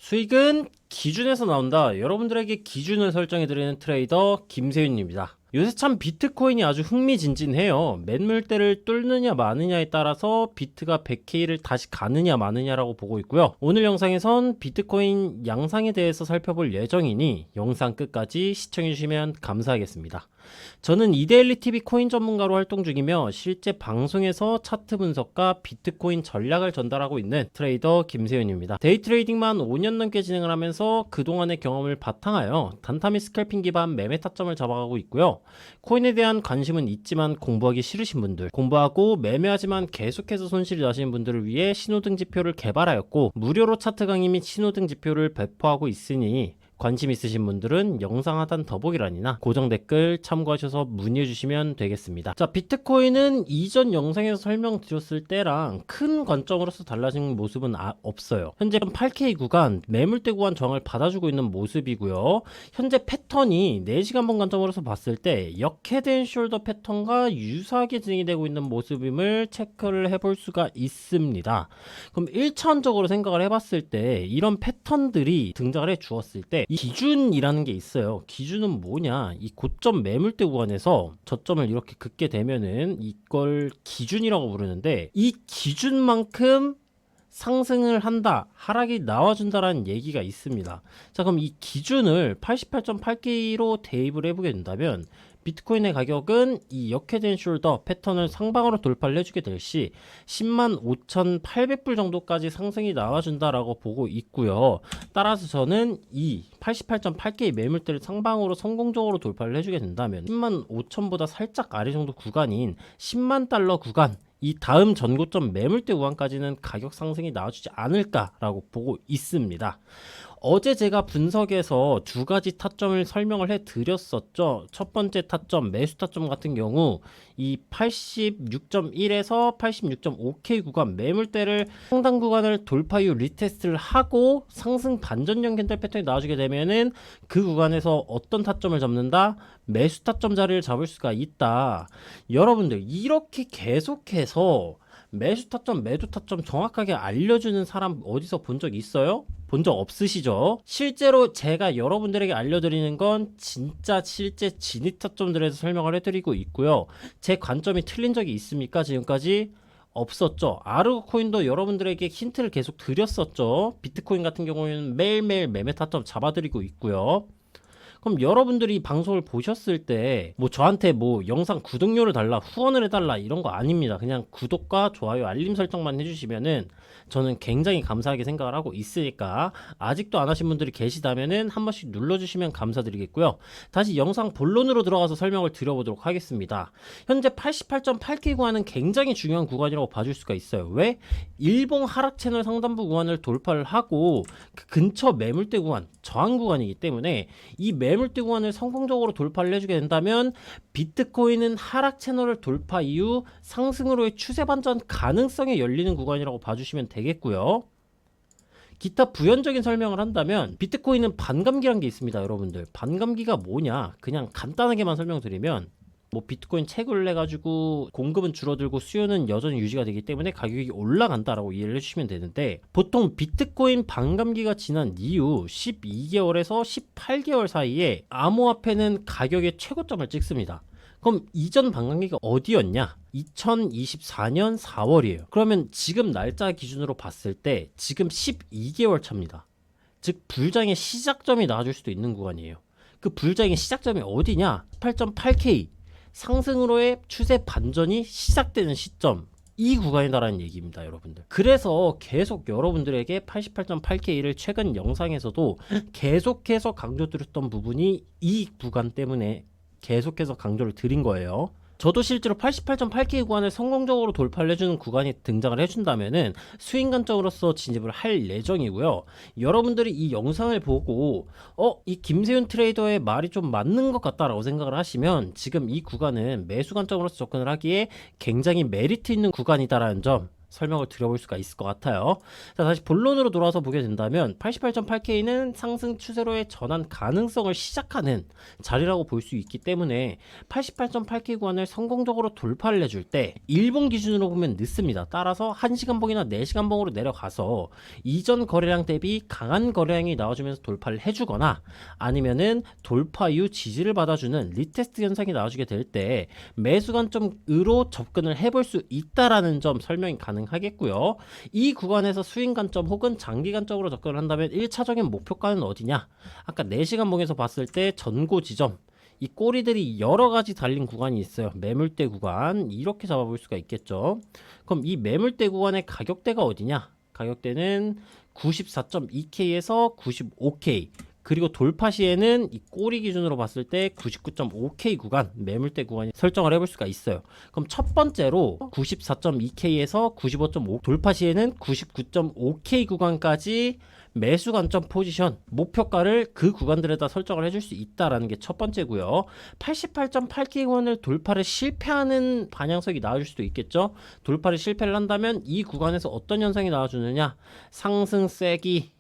수익은 기준에서 나온다. 여러분들에게 기준을 설정해드리는 트레이더 김세윤입니다. 요새 참 비트코인이 아주 흥미진진해요. 매물대를 뚫느냐 마느냐에 따라서 비트가 100K를 다시 가느냐 마느냐라고 보고 있고요. 오늘 영상에선 비트코인 양상에 대해서 살펴볼 예정이니 영상 끝까지 시청해주시면 감사하겠습니다. 저는 이데일리TV 코인 전문가로 활동 중이며 실제 방송에서 차트 분석과 비트코인 전략을 전달하고 있는 트레이더 김세윤입니다. 데이 트레이딩만 5년 넘게 진행을 하면서 그동안의 경험을 바탕하여 단타 및 스캘핑 기반 매매 타점을 잡아가고 있고요. 코인에 대한 관심은 있지만 공부하기 싫으신 분들, 공부하고 매매하지만 계속해서 손실이 나시는 분들을 위해 신호등 지표를 개발하였고 무료로 차트 강의 및 신호등 지표를 배포하고 있으니 관심 있으신 분들은 영상 하단 더보기란이나 고정 댓글 참고하셔서 문의해 주시면 되겠습니다. 자, 비트코인은 이전 영상에서 설명드렸을 때랑 큰 관점으로서 달라진 모습은 없어요. 현재 8K 구간, 매물대 구간 저항을 받아주고 있는 모습이고요. 현재 패턴이 4시간봉 관점으로서 봤을 때 역헤드앤숄더 패턴과 유사하게 진행이 되고 있는 모습임을 체크를 해볼 수가 있습니다. 그럼 1차원적으로 생각을 해봤을 때 이런 패턴들이 등장을 해 주었을 때 이 기준이라는 게 있어요. 기준은 뭐냐? 이 고점 매물대 구간에서 저점을 이렇게 긋게 되면은 이걸 기준이라고 부르는데 이 기준만큼 상승을 한다, 하락이 나와준다라는 얘기가 있습니다. 자, 그럼 이 기준을 88.8K로 대입을 해보게 된다면 비트코인의 가격은 이 역헤드앤숄더 패턴을 상방으로 돌파를 해주게 될 시 105,800불 정도까지 상승이 나와준다라고 보고 있고요. 따라서 저는 이 88.8K 매물대를 상방으로 성공적으로 돌파를 해주게 된다면 105,000보다 살짝 아래 정도 구간인 10만 달러 구간, 이 다음 전고점 매물대 구간까지는 가격 상승이 나와주지 않을까라고 보고 있습니다. 어제 제가 분석에서 두 가지 타점을 설명을 해드렸었죠. 첫 번째 타점, 매수 타점 같은 경우 이 86.1에서 86.5K 구간 매물대를 상당 구간을 돌파 이후 리테스트를 하고 상승 반전형 캔들 패턴이 나와주게 되면은 그 구간에서 어떤 타점을 잡는다? 매수 타점 자리를 잡을 수가 있다. 여러분들 이렇게 계속해서 매수 타점, 매도 타점 정확하게 알려주는 사람 어디서 본 적 있어요? 본 적 없으시죠? 실제로 제가 여러분들에게 알려드리는 건 진짜 실제 진입 타점들에서 설명을 해드리고 있고요. 제 관점이 틀린 적이 있습니까? 지금까지? 없었죠. 아르고 코인도 여러분들에게 힌트를 계속 드렸었죠. 비트코인 같은 경우에는 매일매일 매매 타점 잡아드리고 있고요. 그럼 여러분들이 방송을 보셨을 때 뭐 저한테 뭐 영상 구독료를 달라, 후원을 해달라 이런 거 아닙니다. 그냥 구독과 좋아요, 알림 설정만 해주시면은 저는 굉장히 감사하게 생각을 하고 있으니까 아직도 안 하신 분들이 계시다면은 한 번씩 눌러주시면 감사드리겠고요. 다시 영상 본론으로 들어가서 설명을 드려보도록 하겠습니다. 현재 88.8K 구간은 굉장히 중요한 구간이라고 봐줄 수가 있어요. 왜? 일봉 하락 채널 상단부 구간을 돌파를 하고 그 근처 매물대 구간, 저항 구간이기 때문에 이 매물대 구간을 성공적으로 돌파를 해주게 된다면 비트코인은 하락 채널을 돌파 이후 상승으로의 추세 반전 가능성이 열리는 구간이라고 봐주시면 되겠고요. 기타 부연적인 설명을 한다면 비트코인은 반감기란 게 있습니다. 여러분들 반감기가 뭐냐, 그냥 간단하게만 설명드리면 뭐 비트코인 채굴을 해가지고 공급은 줄어들고 수요는 여전히 유지가 되기 때문에 가격이 올라간다라고 이해를 해주시면 되는데, 보통 비트코인 반감기가 지난 이후 12개월에서 18개월 사이에 암호화폐는 가격의 최고점을 찍습니다. 그럼 이전 반감기가 어디였냐? 2024년 4월이에요. 그러면 지금 날짜 기준으로 봤을 때 지금 12개월 차입니다. 즉 불장의 시작점이 나와줄 수도 있는 구간이에요. 그 불장의 시작점이 어디냐? 8.8K 상승으로의 추세 반전이 시작되는 시점, 이 구간이다라는 얘기입니다, 여러분들. 그래서 계속 여러분들에게 88.8K를 최근 영상에서도 계속해서 강조드렸던 부분이 이 구간 때문에 계속해서 강조를 드린 거예요. 저도 실제로 88.8K 구간을 성공적으로 돌파를 해주는 구간이 등장을 해준다면은 수익 관점으로서 진입을 할 예정이고요. 여러분들이 이 영상을 보고 이 김세윤 트레이더의 말이 좀 맞는 것 같다라고 생각을 하시면 지금 이 구간은 매수 관점으로서 접근을 하기에 굉장히 메리트 있는 구간이다라는 점 설명을 드려볼 수가 있을 것 같아요. 자, 다시 본론으로 돌아와서 보게 된다면 88.8K는 상승 추세로의 전환 가능성을 시작하는 자리라고 볼 수 있기 때문에 88.8K 구간을 성공적으로 돌파를 해줄 때 일본 기준으로 보면 늦습니다. 따라서 1시간봉이나 4시간봉으로 내려가서 이전 거래량 대비 강한 거래량이 나와주면서 돌파를 해주거나 아니면은 돌파 이후 지지를 받아주는 리테스트 현상이 나와주게 될 때 매수 관점으로 접근을 해볼 수 있다라는 점 설명이 가능하겠고요. 이 구간에서 수익 관점 혹은 장기 관점으로 접근을 한다면 1차적인 목표가는 어디냐? 아까 4시간 봉에서 봤을 때 전고 지점, 이 꼬리들이 여러 가지 달린 구간이 있어요. 매물대 구간 이렇게 잡아볼 수가 있겠죠. 그럼 이 매물대 구간의 가격대가 어디냐? 가격대는 94.2K에서 95K, 그리고 돌파 시에는 이 꼬리 기준으로 봤을 때 99.5K 구간, 매물대 구간이 설정을 해볼 수가 있어요. 그럼 첫 번째로 94.2K에서 95.5, 돌파 시에는 99.5K 구간까지 매수 관점 포지션, 목표가를 그 구간들에다 설정을 해줄 수 있다라는 게 첫 번째고요. 88.8K 구간을 돌파를 실패하는 방향성이 나와줄 수도 있겠죠. 돌파를 실패를 한다면 이 구간에서 어떤 현상이 나와주느냐? 상승 세기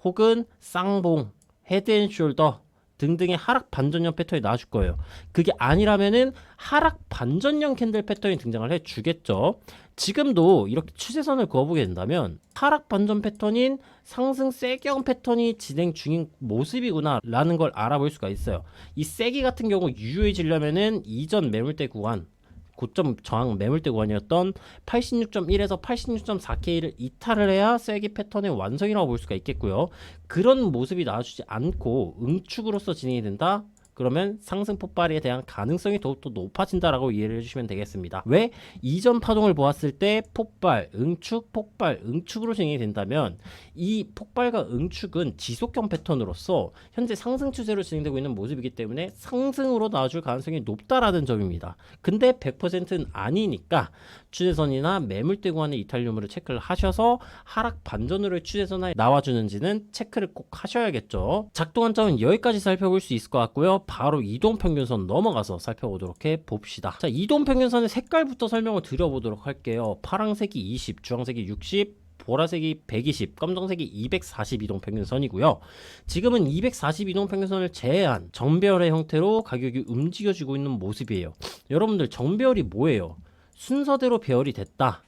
혹은 쌍봉, 헤드앤숄더 등등의 하락 반전형 패턴이 나와줄 거예요. 그게 아니라면은 하락 반전형 캔들 패턴이 등장을 해주겠죠. 지금도 이렇게 추세선을 그어보게 된다면 하락 반전 패턴인 상승 세기형 패턴이 진행 중인 모습이구나 라는 걸 알아볼 수가 있어요. 이 세기 같은 경우 유효해지려면은 이전 매물대 구간, 고점 저항 매물대 구간이었던 86.1에서 86.4K를 이탈을 해야 세기 패턴의 완성이라고 볼 수가 있겠고요. 그런 모습이 나와주지 않고 응축으로서 진행이 된다? 그러면 상승 폭발에 대한 가능성이 더욱더 높아진다라고 이해를 해주시면 되겠습니다. 왜? 이전 파동을 보았을 때 폭발, 응축으로 진행이 된다면 이 폭발과 응축은 지속형 패턴으로서 현재 상승 추세로 진행되고 있는 모습이기 때문에 상승으로 나와줄 가능성이 높다라는 점입니다. 근데 100%는 아니니까 추세선이나 매물대 구간의 이탈 유무를 체크를 하셔서 하락 반전으로의 추세선에 나와주는지는 체크를 꼭 하셔야겠죠. 작동 관점은 여기까지 살펴볼 수 있을 것 같고요. 바로 이동평균선 넘어가서 살펴보도록 해봅시다. 자, 이동평균선의 색깔부터 설명을 드려보도록 할게요. 파란색이 20, 주황색이 60, 보라색이 120, 검정색이 240 이동평균선이고요. 지금은 240 이동평균선을 제외한 정배열의 형태로 가격이 움직여지고 있는 모습이에요. 여러분들 정배열이 뭐예요? 순서대로 배열이 됐다.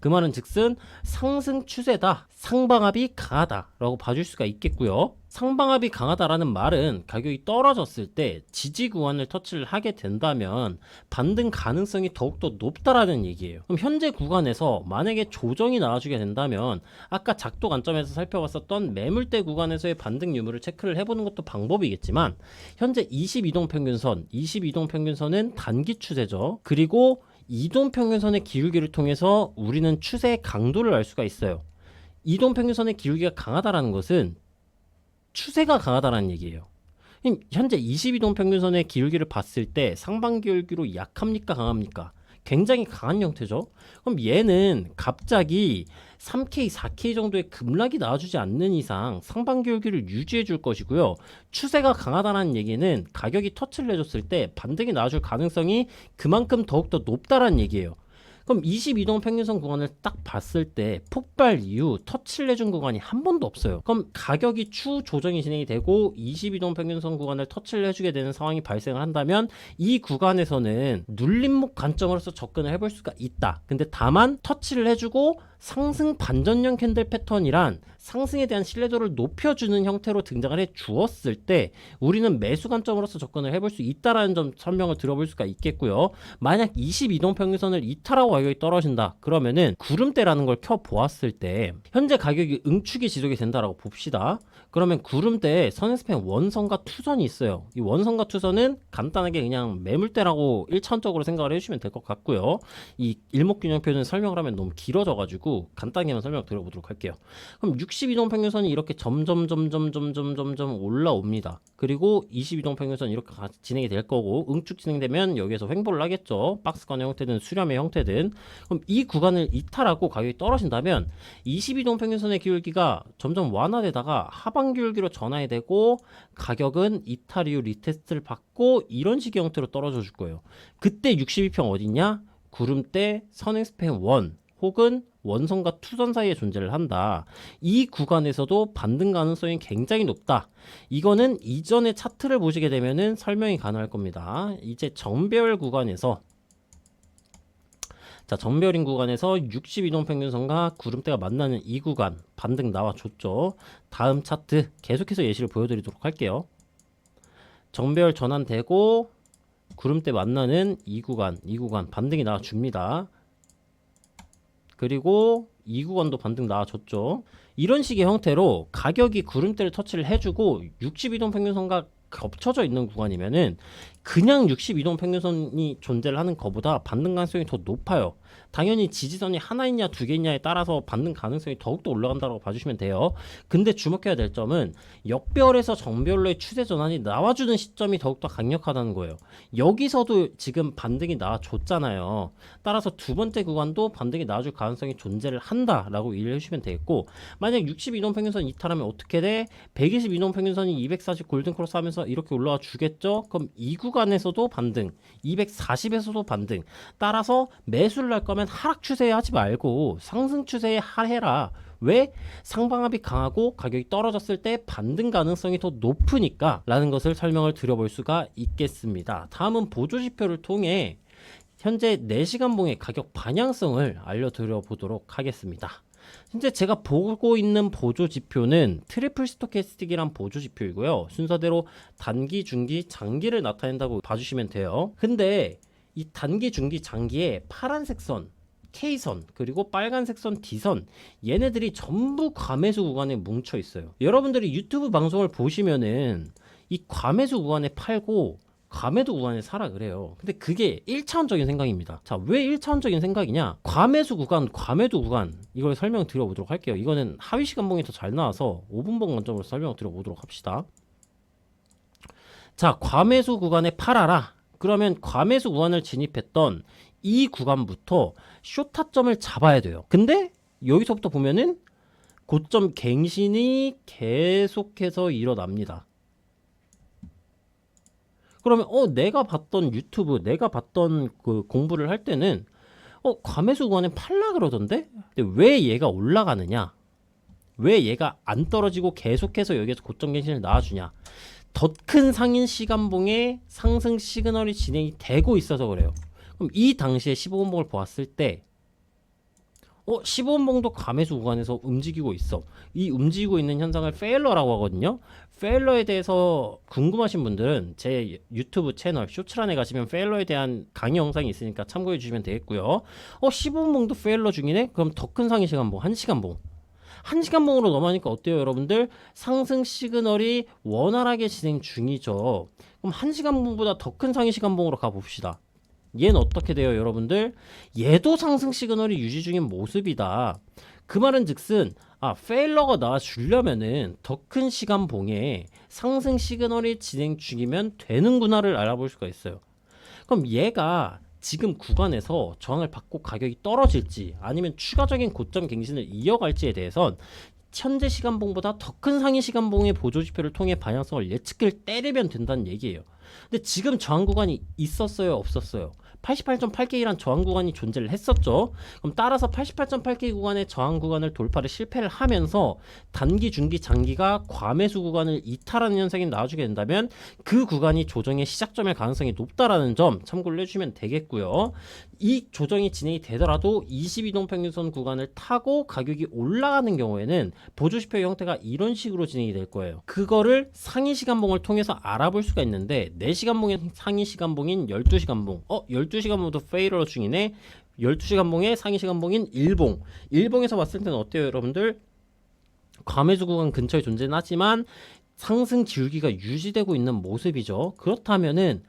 그 말은 즉슨 상승 추세다, 상방압이 강하다 라고 봐줄 수가 있겠고요. 상방압이 강하다라는 말은 가격이 떨어졌을 때 지지 구간을 터치를 하게 된다면 반등 가능성이 더욱더 높다라는 얘기예요. 그럼 현재 구간에서 만약에 조정이 나와주게 된다면 아까 작도 관점에서 살펴봤었던 매물대 구간에서의 반등 유무를 체크를 해보는 것도 방법이겠지만 현재 22동평균선은 단기 추세죠. 그리고 이동평균선의 기울기를 통해서 우리는 추세의 강도를 알 수가 있어요. 이동평균선의 기울기가 강하다라는 것은 추세가 강하다라는 얘기예요. 현재 22동평균선의 기울기를 봤을 때 상방 기울기로 약합니까 강합니까? 굉장히 강한 형태죠. 그럼 얘는 갑자기 3K, 4K 정도의 급락이 나와주지 않는 이상 상방 기울기를 유지해 줄 것이고요. 추세가 강하다는 얘기는 가격이 터치를 해줬을 때 반등이 나와줄 가능성이 그만큼 더욱더 높다라는 얘기예요. 그럼 22동 평균선 구간을 딱 봤을 때 폭발 이후 터치를 해준 구간이 한 번도 없어요. 그럼 가격이 추후 조정이 진행이 되고 22동 평균선 구간을 터치를 해주게 되는 상황이 발생을 한다면 이 구간에서는 눌림목 관점으로서 접근을 해볼 수가 있다. 근데 다만 터치를 해주고 상승 반전형 캔들 패턴이란 상승에 대한 신뢰도를 높여주는 형태로 등장을 해 주었을 때 우리는 매수 관점으로서 접근을 해볼 수 있다라는 점 설명을 들어볼 수가 있겠고요. 만약 22동 평균선을 이탈하고 가격이 떨어진다 그러면은 구름대라는 걸 켜 보았을 때 현재 가격이 응축이 지속이 된다라고 봅시다. 그러면 구름대에 선행스팬 원선과 투선이 있어요. 이 원선과 투선은 간단하게 그냥 매물대라고 1차원적으로 생각을 해주시면 될 것 같고요. 이 일목균형표는 설명을 하면 너무 길어져가지고 간단히만 설명 드려보도록 할게요. 그럼 62동 평균선이 이렇게 점점 올라옵니다. 그리고 22동 평균선 이렇게 진행이 될 거고 응축 진행되면 여기에서 횡보를 하겠죠. 박스권의 형태든 수렴의 형태든. 그럼 이 구간을 이탈하고 가격이 떨어진다면 22동 평균선의 기울기가 점점 완화되다가 하방 기울기로 전환이 되고 가격은 이탈 이후 리테스트를 받고 이런 식의 형태로 떨어져 줄 거예요. 그때 62평 어디냐? 구름대 선행스팬 1 혹은 원선과 투선 사이에 존재를 한다. 이 구간에서도 반등 가능성이 굉장히 높다. 이거는 이전의 차트를 보시게 되면은 설명이 가능할 겁니다. 이제 정배열 구간에서 자, 정배열인 구간에서 62동 평균선과 구름대가 만나는 이 구간 반등 나와줬죠. 다음 차트 계속해서 예시를 보여드리도록 할게요. 정배열 전환되고 구름대 만나는 이 구간 반등이 나와줍니다. 그리고 이 구간도 반등 나와줬죠. 이런 식의 형태로 가격이 구름대를 터치를 해주고 62동 평균선과 겹쳐져 있는 구간이면은 그냥 62동 평균선이 존재를 하는 것보다 반등 가능성이 더 높아요. 당연히 지지선이 하나 있냐 두 개 있냐에 따라서 반등 가능성이 더욱더 올라간다고 봐주시면 돼요. 근데 주목해야 될 점은 역배열에서 정배열로의 추세 전환이 나와주는 시점이 더욱더 강력하다는 거예요. 여기서도 지금 반등이 나와줬잖아요. 따라서 두 번째 구간도 반등이 나와줄 가능성이 존재를 한다라고 이해를 해주시면 되겠고, 만약 62동 평균선 이탈하면 어떻게 돼? 122동 평균선이 240 골든크로스 하면서 이렇게 올라와 주겠죠? 그럼 이 구간에서도 반등, 240에서도 반등. 따라서 매수를 할 거면 하락 추세에 하지 말고 상승 추세에 해라. 왜? 상방압이 강하고 가격이 떨어졌을 때 반등 가능성이 더 높으니까 라는 것을 설명을 드려볼 수가 있겠습니다. 다음은 보조지표를 통해 현재 4시간 봉의 가격 방향성을 알려드려 보도록 하겠습니다. 현재 제가 보고 있는 보조지표는 트리플 스토캐스틱이란 보조지표이고요. 순서대로 단기, 중기, 장기를 나타낸다고 봐주시면 돼요. 근데 이 단기, 중기, 장기에 파란색 선, K선, 그리고 빨간색 선 D선, 얘네들이 전부 과매수 구간에 뭉쳐 있어요. 여러분들이 유튜브 방송을 보시면은 이 과매수 구간에 팔고 과매도 구간에 사라 그래요. 근데 그게 1차원적인 생각입니다. 자, 왜 1차원적인 생각이냐? 과매수 구간, 과매도 구간, 이걸 설명드려 보도록 할게요. 이거는 하위 시간봉이 더 잘 나와서 5분봉 관점으로 설명드려 보도록 합시다. 자, 과매수 구간에 팔아라. 그러면 과매수 구간을 진입했던 이 구간부터 쇼타점을 잡아야 돼요. 근데 여기서부터 보면은 고점 갱신이 계속해서 일어납니다. 그러면 내가 봤던 유튜브, 내가 봤던 그 공부를 할 때는 과매수 구간에 팔라 그러던데? 근데 왜 얘가 올라가느냐? 왜 얘가 안 떨어지고 계속해서 여기에서 고점 갱신을 나와주냐? 더 큰 상인 시간봉의 상승 시그널이 진행이 되고 있어서 그래요. 그럼 이 당시에 15분봉을 보았을 때 15분봉도 과매수 구간에서 움직이고 있어. 이 움직이고 있는 현상을 페일러라고 하거든요. 페일러에 대해서 궁금하신 분들은 제 유튜브 채널 쇼츠란에 가시면 페일러에 대한 강의 영상이 있으니까 참고해 주시면 되겠고요. 15분봉도 페일러 중이네? 그럼 더 큰 상위 시간봉, 1시간봉. 1시간봉으로 넘어가니까 어때요, 여러분들? 상승 시그널이 원활하게 진행 중이죠. 그럼 1시간봉보다 더 큰 상위 시간봉으로 가봅시다. 얘는 어떻게 돼요, 여러분들? 얘도 상승 시그널이 유지 중인 모습이다. 그 말은 즉슨 페일러가 나와주려면은 더 큰 시간봉에 상승 시그널이 진행 중이면 되는구나를 알아볼 수가 있어요. 그럼 얘가 지금 구간에서 저항을 받고 가격이 떨어질지 아니면 추가적인 고점 갱신을 이어갈지에 대해선 현재 시간봉보다 더 큰 상위 시간봉의 보조지표를 통해 방향성을 예측을 때리면 된다는 얘기예요. 근데 지금 저항 구간이 있었어요, 없었어요? 88.8K란 저항 구간이 존재를 했었죠. 그럼 따라서 88.8K 구간의 저항 구간을 돌파를 실패를 하면서 단기, 중기, 장기가 과매수 구간을 이탈하는 현상이 나와주게 된다면 그 구간이 조정의 시작점일 가능성이 높다라는 점 참고를 해주시면 되겠고요. 이 조정이 진행이 되더라도 22동 평균선 구간을 타고 가격이 올라가는 경우에는 보조지표 형태가 이런 식으로 진행이 될 거예요. 그거를 상위 시간봉을 통해서 알아볼 수가 있는데 4시간봉의 상위 시간봉인 12시간봉 12시간봉도 페일러 중이네. 12시간봉의 상위 시간봉인 일봉. 일봉에서 봤을 때는 어때요, 여러분들? 과매수 구간 근처에 존재는 하지만 상승 기울기가 유지되고 있는 모습이죠. 그렇다면은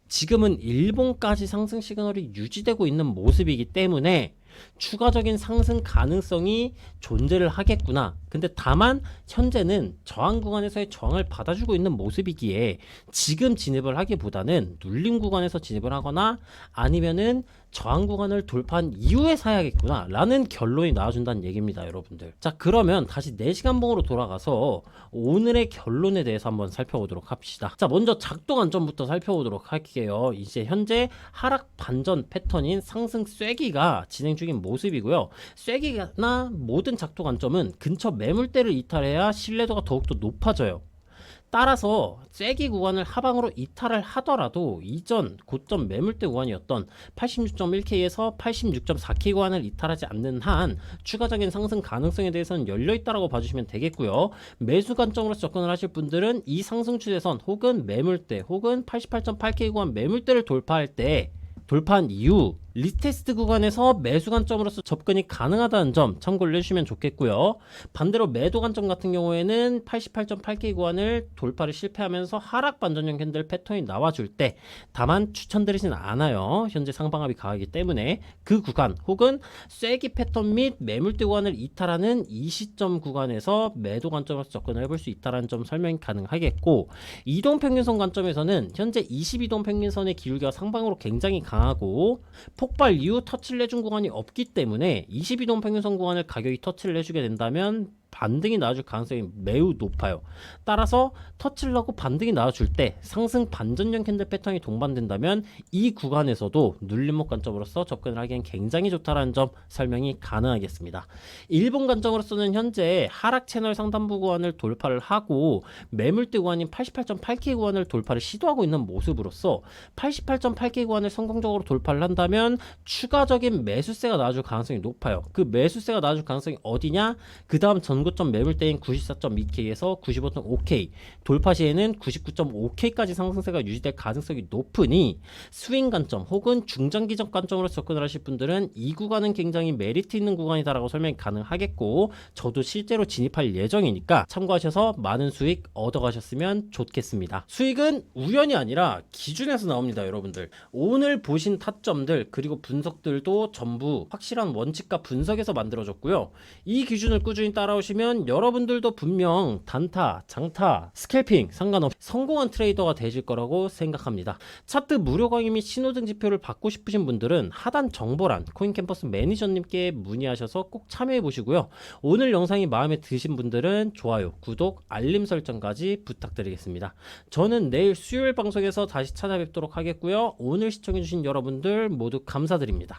지금은 일봉까지 상승 시그널이 유지되고 있는 모습이기 때문에 추가적인 상승 가능성이 존재를 하겠구나. 근데 다만 현재는 저항 구간에서의 저항을 받아주고 있는 모습이기에 지금 진입을 하기보다는 눌림 구간에서 진입을 하거나 아니면은 저항 구간을 돌파한 이후에 사야겠구나 라는 결론이 나와준다는 얘기입니다, 여러분들. 자, 그러면 다시 4시간 봉으로 돌아가서 오늘의 결론에 대해서 한번 살펴보도록 합시다. 자, 먼저 작동 관점부터 살펴보도록 할게요. 이제 현재 하락 반전 패턴인 상승 쐐기가 진행 중인 모습이고요. 쐐기나 모든 작동 관점은 근처 매물대를 이탈해야 신뢰도가 더욱더 높아져요. 따라서 쐐기 구간을 하방으로 이탈을 하더라도 이전 고점 매물대 구간이었던 86.1K에서 86.4K 구간을 이탈하지 않는 한 추가적인 상승 가능성에 대해서는 열려있다라고 봐주시면 되겠고요. 매수 관점으로 접근을 하실 분들은 이 상승 추세선 혹은 매물대 혹은 88.8K 구간 매물대를 돌파한 이후 리테스트 구간에서 매수 관점으로서 접근이 가능하다는 점 참고를 해주시면 좋겠고요. 반대로 매도 관점 같은 경우에는 88.8K 구간을 돌파를 실패하면서 하락 반전형 캔들 패턴이 나와줄 때, 다만 추천드리진 않아요. 현재 상방압이 강하기 때문에 그 구간 혹은 쐐기 패턴 및 매물대 구간을 이탈하는 이 시점 구간에서 매도 관점으로서 접근을 해볼 수 있다는 점 설명이 가능하겠고, 이동평균선 관점에서는 현재 22동 평균선의 기울기가 상방으로 굉장히 강하고 폭발 이후 터치를 해준 구간이 없기 때문에 22동 평균선 구간을 가격이 터치를 해주게 된다면 반등이 나와줄 가능성이 매우 높아요. 따라서 터치를 하고 반등이 나와줄 때 상승 반전형 캔들 패턴이 동반된다면 이 구간에서도 눌림목 관점으로서 접근을 하기엔 굉장히 좋다라는 점 설명이 가능하겠습니다. 일본 관점으로서는 현재 하락 채널 상단부 구간을 돌파를 하고 매물대 구간인 88.8K 구간을 돌파를 시도하고 있는 모습으로서 88.8K 구간을 성공적으로 돌파를 한다면 추가적인 매수세가 나와줄 가능성이 높아요. 그 매수세가 나와줄 가능성이 어디냐? 그 다음 전고점 매물대인 94.2K에서 95.5K 돌파 시에는 99.5K까지 상승세가 유지될 가능성이 높으니 스윙 관점 혹은 중장기적 관점으로 접근을 하실 분들은 이 구간은 굉장히 메리트 있는 구간이다라고 설명이 가능하겠고, 저도 실제로 진입할 예정이니까 참고하셔서 많은 수익 얻어가셨으면 좋겠습니다. 수익은 우연이 아니라 기준에서 나옵니다, 여러분들. 오늘 보신 타점들 그리고 분석들도 전부 확실한 원칙과 분석에서 만들어졌고요. 이 기준을 꾸준히 따라오시면 여러분들도 분명 단타, 장타, 스캘핑 상관없이 성공한 트레이더가 되실 거라고 생각합니다. 차트 무료 강의 및 신호등 지표를 받고 싶으신 분들은 하단 정보란 코인캠퍼스 매니저님께 문의하셔서 꼭 참여해 보시고요. 오늘 영상이 마음에 드신 분들은 좋아요, 구독, 알림 설정까지 부탁드리겠습니다. 저는 내일 수요일 방송에서 다시 찾아뵙도록 하겠고요. 오늘 시청해주신 여러분들 모두 감사드립니다.